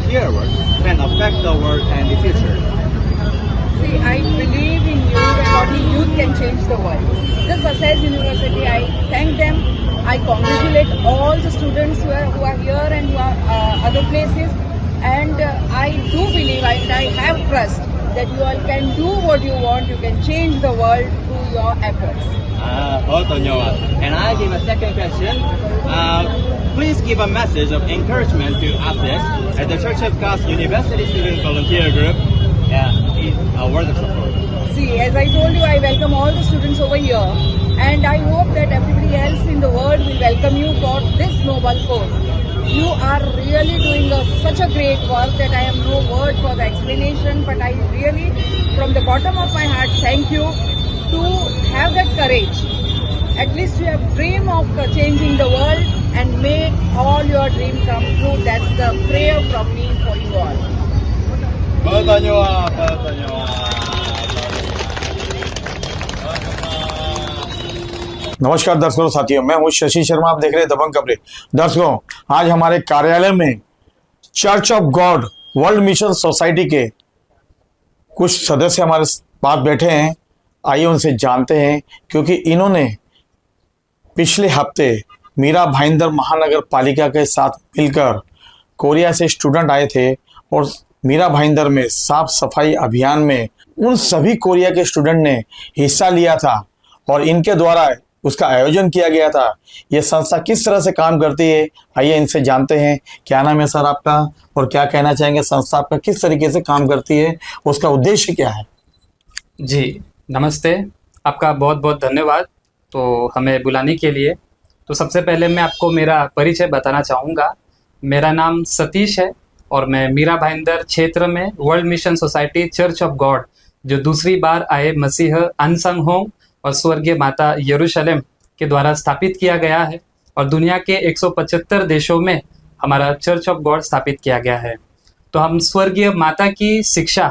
volunteer work can affect the world and the future? See, I believe in youth and only youth can change the world. This Assays University, I thank them. I congratulate all the students who are here and who are other places. And I do believe, and I have trust that you all can do what you want. You can change the world through your efforts. बहुत धन्यवाद. And I give a second question. Please give a message of encouragement to Assays at the Church of God's University Student Volunteer Group. A word of support. See, as I told you, I welcome all the students over here, and I hope that everybody else in the world will welcome you for this noble cause. You are really doing such a great work that I have no word for the explanation, but I really, from the bottom of my heart, thank you to have that courage. At least you have dream of changing the world, and may all your dream come true. That's the prayer from me for you all. बहुत धन्यवाद. बहुत धन्यवाद. नमस्कार दर्शकों साथियों, मैं हूं शशि शर्मा। आप देख रहे हैं दबंग खबरें। दर्शकों, आज हमारे कार्यालय में church of God world mission society के कुछ सदस्य हमारे पास बैठे हैं। आइए उनसे जानते हैं, क्योंकि इन्होंने पिछले हफ्ते मीरा भाईंदर महानगर पालिका के साथ मिलकर कोरिया से स्टूडेंट आए थे और मीरा भाईंदर में साफ सफाई अभियान में उन सभी कोरिया के स्टूडेंट ने हिस्सा लिया था और इनके द्वारा उसका आयोजन किया गया था। यह संस्था किस तरह से काम करती है, आइए इनसे जानते हैं। क्या नाम है सर आपका और क्या कहना चाहेंगे? संस्था आपका किस तरीके से काम करती है, उसका उद्देश्य क्या है? जी नमस्ते, आपका बहुत बहुत धन्यवाद तो हमें बुलाने के लिए। तो सबसे पहले मैं आपको मेरा परिचय बताना चाहूँगा। मेरा नाम सतीश है और मैं मीरा भाईंदर क्षेत्र में world mission society church of God, जो दूसरी बार आए मसीह अनसंग होम और स्वर्गीय माता यरूशलेम के द्वारा स्थापित किया गया है और दुनिया के 175 देशों में हमारा चर्च ऑफ गॉड स्थापित किया गया है। तो हम स्वर्गीय माता की शिक्षा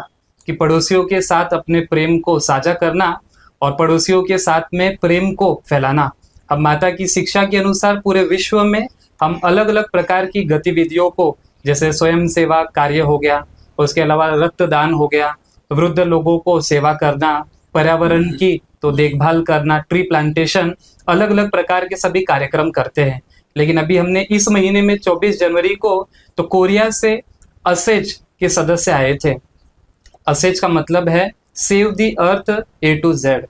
कि पड़ोसियों के साथ अपने प्रेम को साझा करना और पड़ोसियों के साथ में प्रेम को फैलाना, हम माता की शिक्षा के अनुसार पूरे विश्व में हम अलग अलग प्रकार की गतिविधियों को, जैसे स्वयं सेवा कार्य हो गया, उसके अलावा रक्तदान हो गया, वृद्ध लोगों को सेवा करना, पर्यावरण की तो देखभाल करना, ट्री प्लांटेशन, अलग अलग प्रकार के सभी कार्यक्रम करते हैं। लेकिन अभी हमने इस महीने में 24 जनवरी को तो कोरिया से असेज के सदस्य आए थे। असेज का मतलब है save the earth A to Z,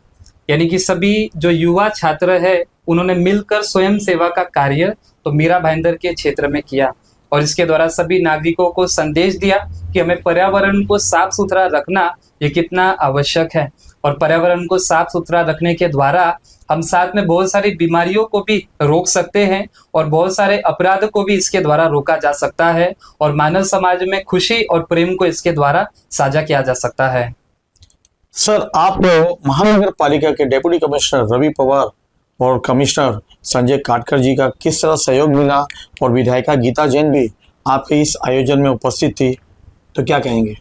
यानी कि सभी जो युवा छात्र है उन्होंने मिलकर स्वयं सेवा का कार्य तो मीरा भाईंदर के क्षेत्र में किया और इसके द्वारा सभी नागरिकों को संदेश दिया कि हमें पर्यावरण को साफ सुथरा रखना ये कितना आवश्यक है और पर्यावरण को साफ सुथरा रखने के द्वारा हम साथ में बहुत सारी बीमारियों को भी रोक सकते हैं और बहुत सारे अपराध को भी इसके द्वारा रोका जा सकता है और मानव समाज में खुशी और प्रेम को इसके द्वारा साझा किया जा सकता है। सर, आप महानगर पालिका के डेप्यूटी कमिश्नर रवि पवार और कमिश्नर संजय काटकर जी का किस तरह सहयोग मिला और विधायिका गीता जैन भी आपके इस आयोजन में उपस्थित थी, तो क्या कहेंगे?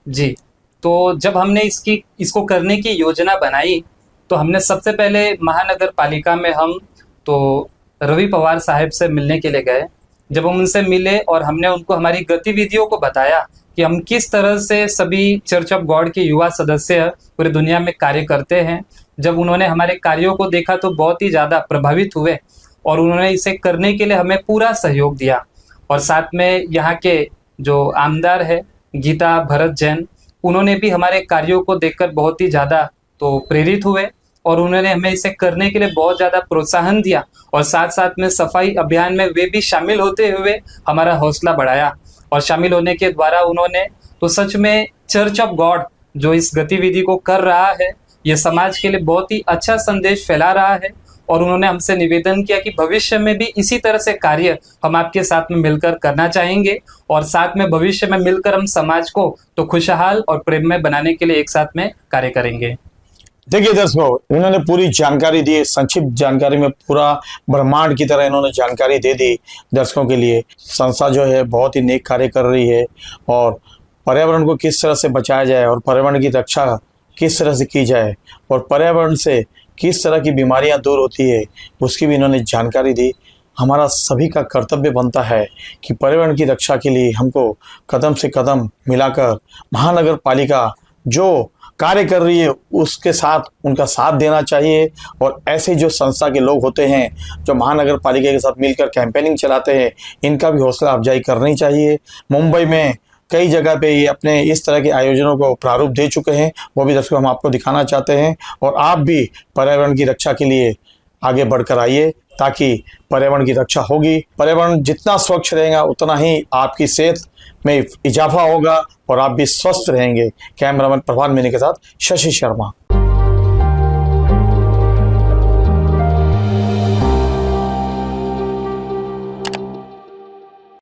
जी, तो जब हमने इसको करने की योजना बनाई तो हमने सबसे पहले महानगर पालिका में हम तो रवि पवार साहब से मिलने के लिए गए। जब हम उनसे मिले और हमने उनको हमारी गतिविधियों को बताया कि हम किस तरह से सभी चर्च ऑफ गॉड के युवा सदस्य पूरी दुनिया में कार्य करते हैं, जब उन्होंने हमारे कार्यों को देखा तो बहुत ही ज़्यादा प्रभावित हुए और उन्होंने इसे करने के लिए हमें पूरा सहयोग दिया। और साथ में यहाँ के जो आमदार है गीता भरत जैन, उन्होंने भी हमारे कार्यों को देखकर बहुत ही ज़्यादा तो प्रेरित हुए और उन्होंने हमें इसे करने के लिए बहुत ज़्यादा प्रोत्साहन दिया और साथ साथ में सफाई अभियान में वे भी शामिल होते हुए हमारा हौसला बढ़ाया। और शामिल होने के द्वारा उन्होंने तो सच में चर्च ऑफ गॉड जो इस गतिविधि को कर रहा है ये समाज के लिए बहुत ही अच्छा संदेश फैला रहा है और उन्होंने हमसे निवेदन किया कि भविष्य में भी इसी तरह से कार्य हम आपके साथ में मिलकर करना चाहेंगे और साथ में भविष्य में मिलकर हम समाज को तो खुशहाल और प्रेममय बनाने के लिए एक साथ में कार्य करेंगे। देखिए दर्शकों, इन्होंने पूरी जानकारी दी, संक्षिप्त जानकारी में पूरा ब्रह्मांड की तरह इन्होंने जानकारी दे दी दर्शकों के लिए। संस्था जो है बहुत ही नेक कार्य कर रही है और पर्यावरण को किस तरह से बचाया जाए और पर्यावरण की रक्षा किस तरह से की जाए और पर्यावरण से किस तरह की बीमारियां दूर होती है उसकी भी इन्होंने जानकारी दी। हमारा सभी का कर्तव्य बनता है कि पर्यावरण की रक्षा के लिए हमको कदम से कदम मिलाकर महानगर पालिका जो कार्य कर रही है उसके साथ उनका साथ देना चाहिए। और ऐसे जो संस्था के लोग होते हैं जो महानगर पालिका के साथ मिलकर कैंपेनिंग चलाते हैं, इनका भी हौसला अफजाई करनी चाहिए। मुंबई में कई जगह पे ये अपने इस तरह के आयोजनों को प्रारूप दे चुके हैं, वो भी दर्शकों हम आपको दिखाना चाहते हैं। और आप भी पर्यावरण की रक्षा के लिए आगे बढ़कर आइए, ताकि पर्यावरण की रक्षा होगी। पर्यावरण जितना स्वच्छ रहेगा उतना ही आपकी सेहत में इजाफा होगा और आप भी स्वस्थ रहेंगे। कैमरामैन प्रभात मीना के साथ शशि शर्मा।